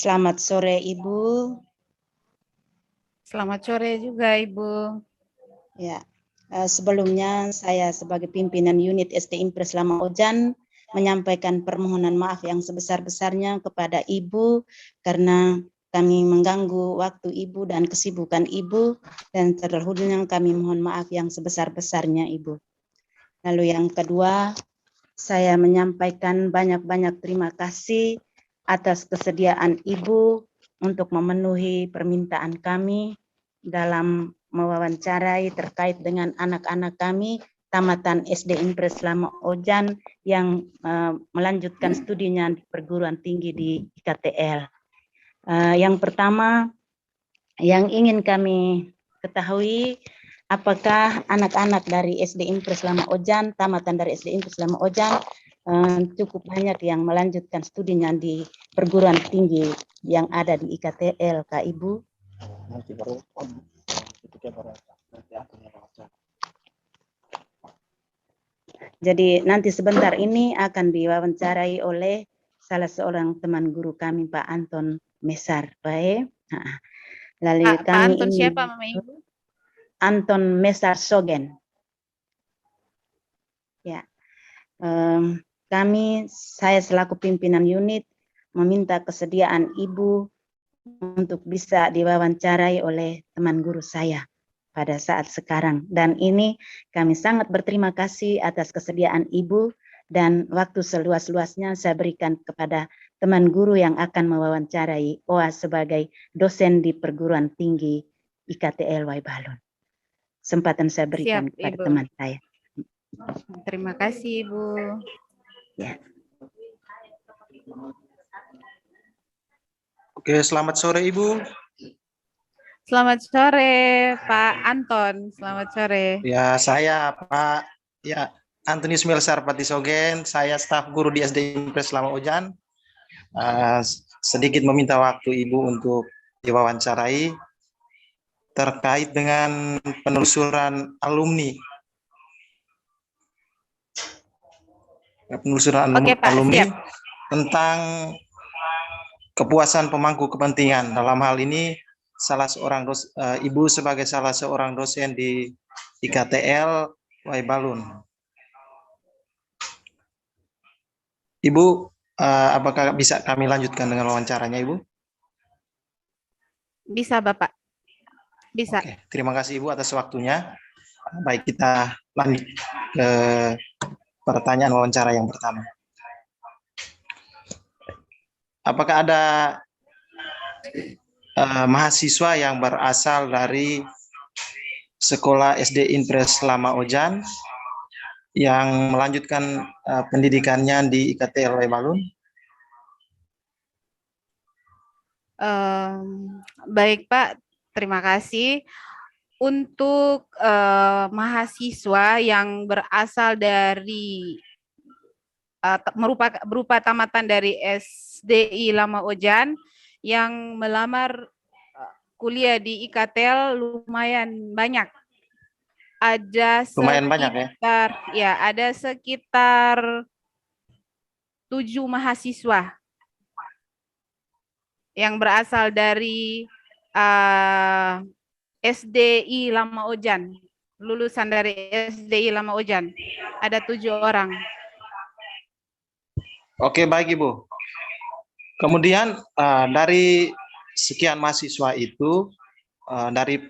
Selamat sore Ibu. Selamat sore juga Ibu. Ya, sebelumnya saya sebagai pimpinan unit SD Impres Lama Ojan menyampaikan permohonan maaf yang sebesar-besarnya kepada Ibu karena kami mengganggu waktu Ibu dan kesibukan Ibu, dan terlebihnya kami mohon maaf yang sebesar-besarnya Ibu. Lalu yang kedua, saya menyampaikan banyak-banyak terima kasih atas kesediaan Ibu untuk memenuhi permintaan kami dalam mewawancarai terkait dengan anak-anak kami tamatan SD Impres Lama Ojan yang melanjutkan studinya di perguruan tinggi di IKTL. Yang pertama yang ingin kami ketahui, apakah anak-anak dari SD Impres Lama Ojan, tamatan dari SD Impres Lama Ojan, cukup banyak yang melanjutkan studinya di perguruan tinggi yang ada di IKTL, Kak Ibu? Jadi nanti sebentar ini akan diwawancarai oleh salah seorang teman guru kami, Pak Anton Mesar. Baik. Lalu Pak kami Anton ingin siapa Mama Ibu? Anton Mesar Sogen. Ya, saya selaku pimpinan unit meminta kesediaan Ibu untuk bisa diwawancarai oleh teman guru saya pada saat sekarang. Dan ini kami sangat berterima kasih atas kesediaan Ibu, dan waktu seluas-luasnya saya berikan kepada teman guru yang akan mewawancarai OA sebagai dosen di perguruan tinggi IKTL Waibalun. Kesempatan saya berikan Siap, kepada Ibu. teman saya. Terima kasih Ibu. Ya. Oke, selamat sore Ibu. Selamat sore Pak Anton. Selamat sore. Ya, saya Pak Antonius Melsar Patisogen, saya staf guru di SD Impres Lama Ojan. Sedikit meminta waktu Ibu untuk diwawancarai terkait dengan penelusuran alumni. Oke, Pak, alumni siap. Tentang kepuasan pemangku kepentingan. Dalam hal ini Ibu sebagai salah seorang dosen di IKTL Waibalun. Ibu, apakah bisa kami lanjutkan dengan wawancaranya, Ibu? Bisa, Bapak. Bisa. Oke, terima kasih Ibu atas waktunya. Baik, kita lanjut ke pertanyaan wawancara yang pertama. Apakah ada mahasiswa yang berasal dari sekolah SD Impres Lama Ojan yang melanjutkan pendidikannya di IKTL Waibalun? Baik Pak, terima kasih. Untuk mahasiswa yang berasal dari berupa tamatan dari SDI Lama Ojan yang melamar kuliah di IKTL lumayan banyak. Ada Lumayan banyak ya? Ada sekitar 7 mahasiswa yang berasal dari SDI Lama Ojan, lulusan dari SDI Lama Ojan. Ada 7 orang. Oke, baik Ibu. Kemudian dari sekian mahasiswa itu, dari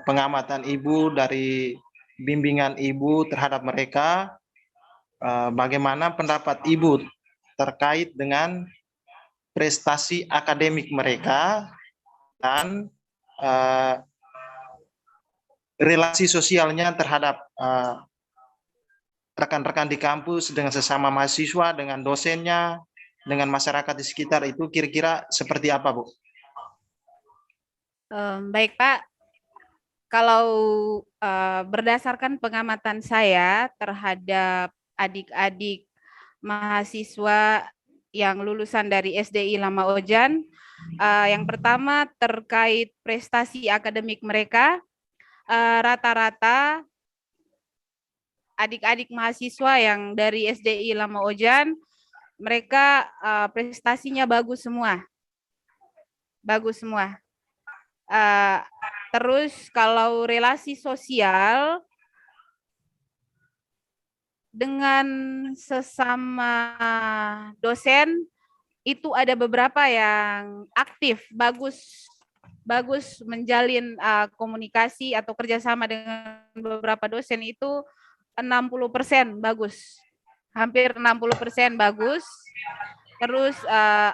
pengamatan Ibu, dari bimbingan Ibu terhadap mereka, bagaimana pendapat Ibu terkait dengan prestasi akademik mereka dan relasi sosialnya terhadap rekan-rekan di kampus dengan sesama mahasiswa, dengan dosennya, dengan masyarakat di sekitar itu kira-kira seperti apa, Bu? Baik Pak, kalau berdasarkan pengamatan saya terhadap adik-adik mahasiswa yang lulusan dari SDI Lama Ojan, yang pertama terkait prestasi akademik mereka, rata-rata adik-adik mahasiswa yang dari SDI Lama Ojan, mereka prestasinya bagus semua. bagus semua. Terus kalau relasi sosial dengan sesama dosen itu ada beberapa yang aktif, bagus menjalin komunikasi atau kerjasama dengan beberapa dosen itu 60% bagus, hampir 60% bagus. Terus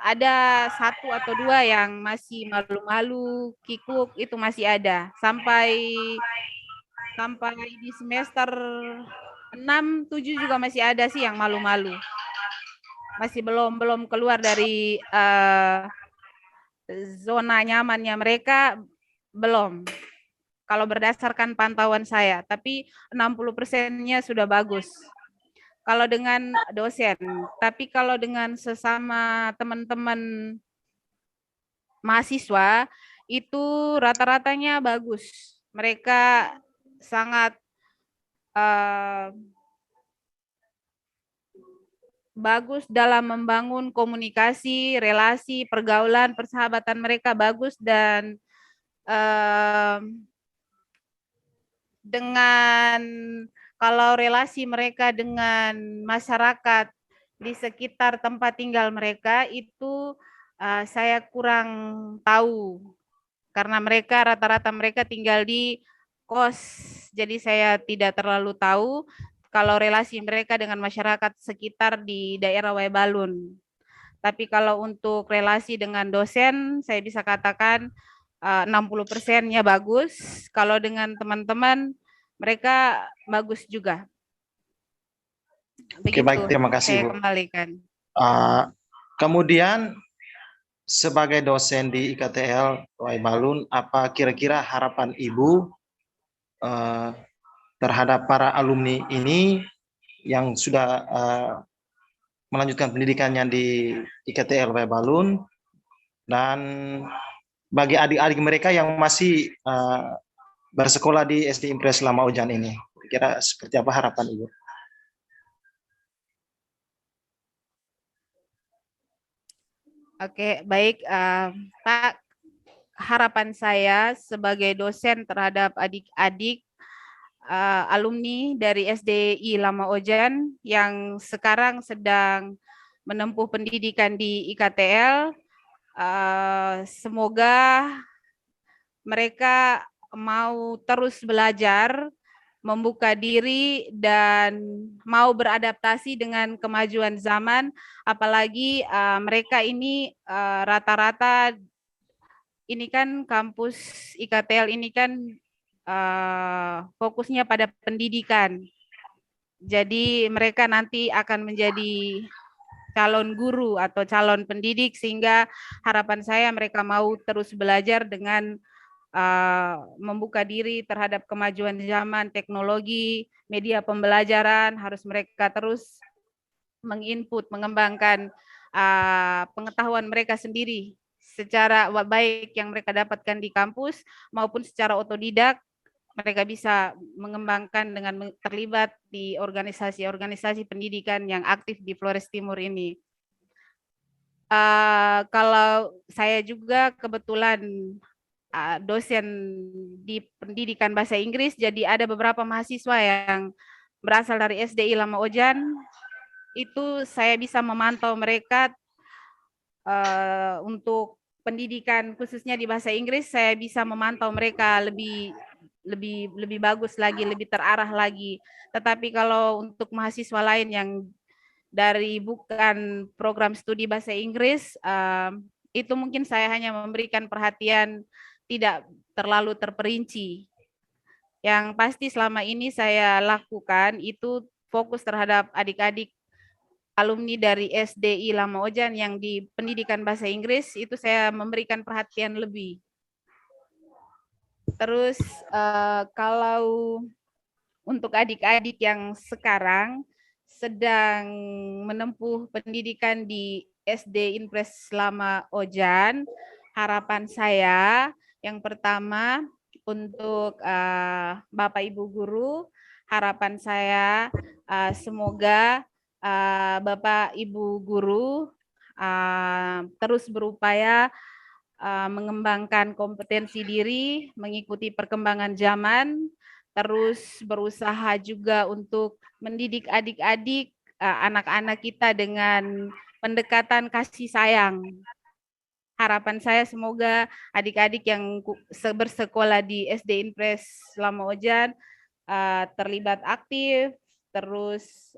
ada 1 atau 2 yang masih malu-malu, kikuk, itu masih ada. Sampai di semester 6, 7 juga masih ada sih yang malu-malu. Masih belum keluar dari zona nyamannya mereka, belum. Kalau berdasarkan pantauan saya, tapi 60%-nya sudah bagus. Kalau dengan dosen, tapi kalau dengan sesama teman-teman mahasiswa itu rata-ratanya bagus. Mereka sangat bagus dalam membangun komunikasi, relasi, pergaulan, persahabatan mereka bagus, dan dengan kalau relasi mereka dengan masyarakat di sekitar tempat tinggal mereka itu saya kurang tahu, karena mereka rata-rata mereka tinggal di kos, jadi saya tidak terlalu tahu kalau relasi mereka dengan masyarakat sekitar di daerah Waebalun. Tapi kalau untuk relasi dengan dosen, saya bisa katakan 60%-nya bagus. Kalau dengan teman-teman, mereka bagus juga. Oke, baik, terima kasih, saya Bu. kembalikan. Kemudian sebagai dosen di IKTL Waebalun, apa kira-kira harapan Ibu terhadap para alumni ini yang sudah melanjutkan pendidikannya di IKTL Waebalun, dan bagi adik-adik mereka yang masih bersekolah di SD Impres Lama Ojan ini, kira seperti apa harapan Ibu? Oke, baik Pak. Harapan saya sebagai dosen terhadap adik-adik alumni dari SDI Lama Ojan yang sekarang sedang menempuh pendidikan di IKTL, semoga mereka mau terus belajar, membuka diri, dan mau beradaptasi dengan kemajuan zaman, apalagi mereka ini rata-rata ini kan kampus IKTL ini kan fokusnya pada pendidikan. Jadi mereka nanti akan menjadi calon guru atau calon pendidik, sehingga harapan saya mereka mau terus belajar dengan membuka diri terhadap kemajuan zaman, teknologi, media pembelajaran, harus mereka terus menginput, mengembangkan pengetahuan mereka sendiri secara baik yang mereka dapatkan di kampus maupun secara otodidak. Mereka bisa mengembangkan dengan terlibat di organisasi-organisasi pendidikan yang aktif di Flores Timur ini. Kalau saya juga kebetulan dosen di pendidikan bahasa Inggris, jadi ada beberapa mahasiswa yang berasal dari SDI Lama Ojan, itu saya bisa memantau mereka untuk pendidikan khususnya di bahasa Inggris, saya bisa memantau mereka lebih bagus lagi, lebih terarah lagi. Tetapi kalau untuk mahasiswa lain yang dari bukan program studi bahasa Inggris, itu mungkin saya hanya memberikan perhatian tidak terlalu terperinci. Yang pasti selama ini saya lakukan itu fokus terhadap adik-adik alumni dari SDI Lama Ojan yang di pendidikan bahasa Inggris, itu saya memberikan perhatian lebih. Terus kalau untuk adik-adik yang sekarang sedang menempuh pendidikan di SD Impres Lama Ojan, harapan saya yang pertama untuk Bapak Ibu guru, harapan saya semoga Bapak Ibu guru terus berupaya mengembangkan kompetensi diri, mengikuti perkembangan zaman, terus berusaha juga untuk mendidik adik-adik, anak-anak kita dengan pendekatan kasih sayang. Harapan saya semoga adik-adik yang bersekolah di SD Impres Lamaojan terlibat aktif, terus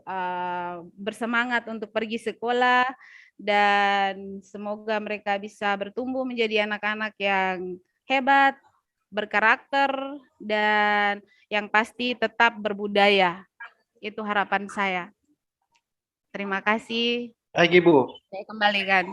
bersemangat untuk pergi sekolah, dan semoga mereka bisa bertumbuh menjadi anak-anak yang hebat, berkarakter, dan yang pasti tetap berbudaya. Itu harapan saya. Terima kasih. Baik, Ibu. Saya kembalikan.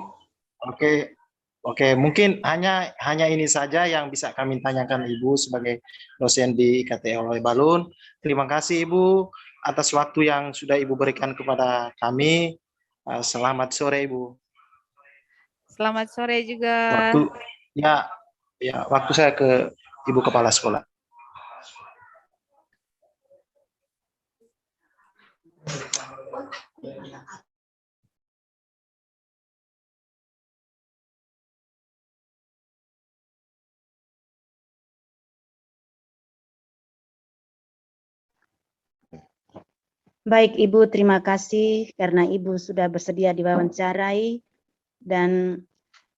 Oke, mungkin hanya ini saja yang bisa kami tanyakan Ibu sebagai dosen di IKTL Lawai Balun. Terima kasih Ibu atas waktu yang sudah Ibu berikan kepada kami. Selamat sore Ibu. Selamat sore juga. Waktu saya ke Ibu Kepala Sekolah. Baik Ibu, terima kasih karena Ibu sudah bersedia diwawancarai, dan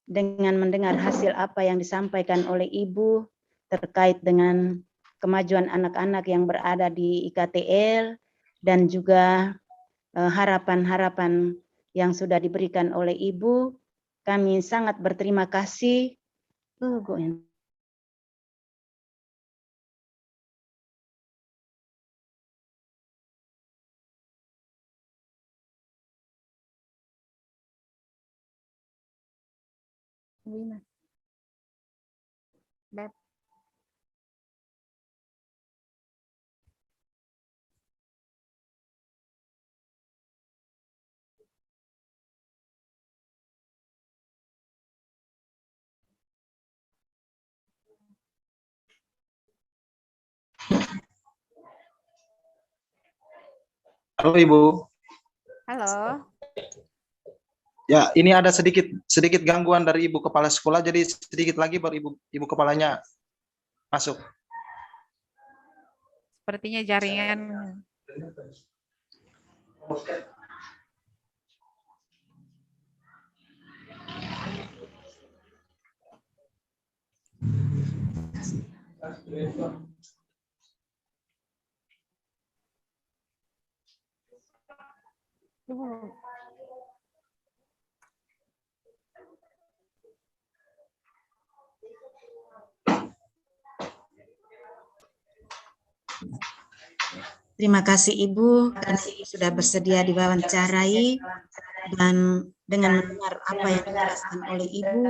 dengan mendengar hasil apa yang disampaikan oleh Ibu terkait dengan kemajuan anak-anak yang berada di IKTL dan juga harapan-harapan yang sudah diberikan oleh Ibu, kami sangat berterima kasih. Halo Ibu. Halo. Ya, ini ada sedikit gangguan dari Ibu Kepala Sekolah, jadi sedikit lagi baru Ibu Kepalanya masuk. Sepertinya jaringan. Terima kasih Ibu karena Ibu sudah bersedia diwawancarai, dan dengan mendengar apa yang dijelaskan oleh Ibu,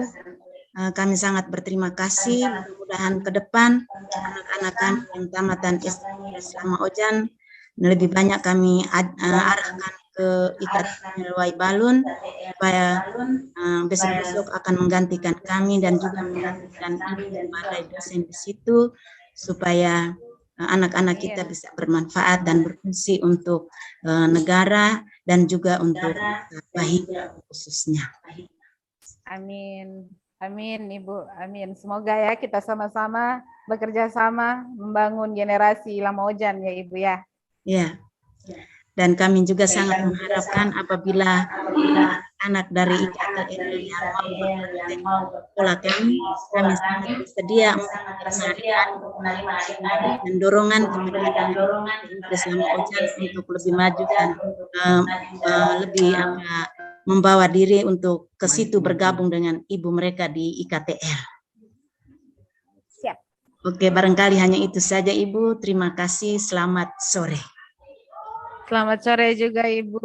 kami sangat berterima kasih. Mudah-mudahan ke depan anak-anak kami yang tamatan SD Lamaojan lebih banyak kami arahkan ke IKTL Lawai Balun supaya besok-besok akan menggantikan kami dan juga menggantikan Ibu sebagai dosen di situ, supaya anak-anak kita bisa bermanfaat dan berfungsi untuk negara dan juga untuk bahaya khususnya. Amin. Amin Ibu, amin. Semoga ya kita sama-sama bekerja sama membangun generasi Lamaojan ya Ibu ya. Ya. Dan kami juga sangat mengharapkan apabila anak dari IKTL yang mau sekolah kami sangat bersedia untuk menerima dan dorongan bersama Ojan untuk lebih maju dan lebih membawa diri untuk ke situ bergabung dengan ibu mereka di IKTL. Siap. Oke, barangkali hanya itu saja Ibu. Terima kasih. Selamat sore. Selamat sore juga Ibu.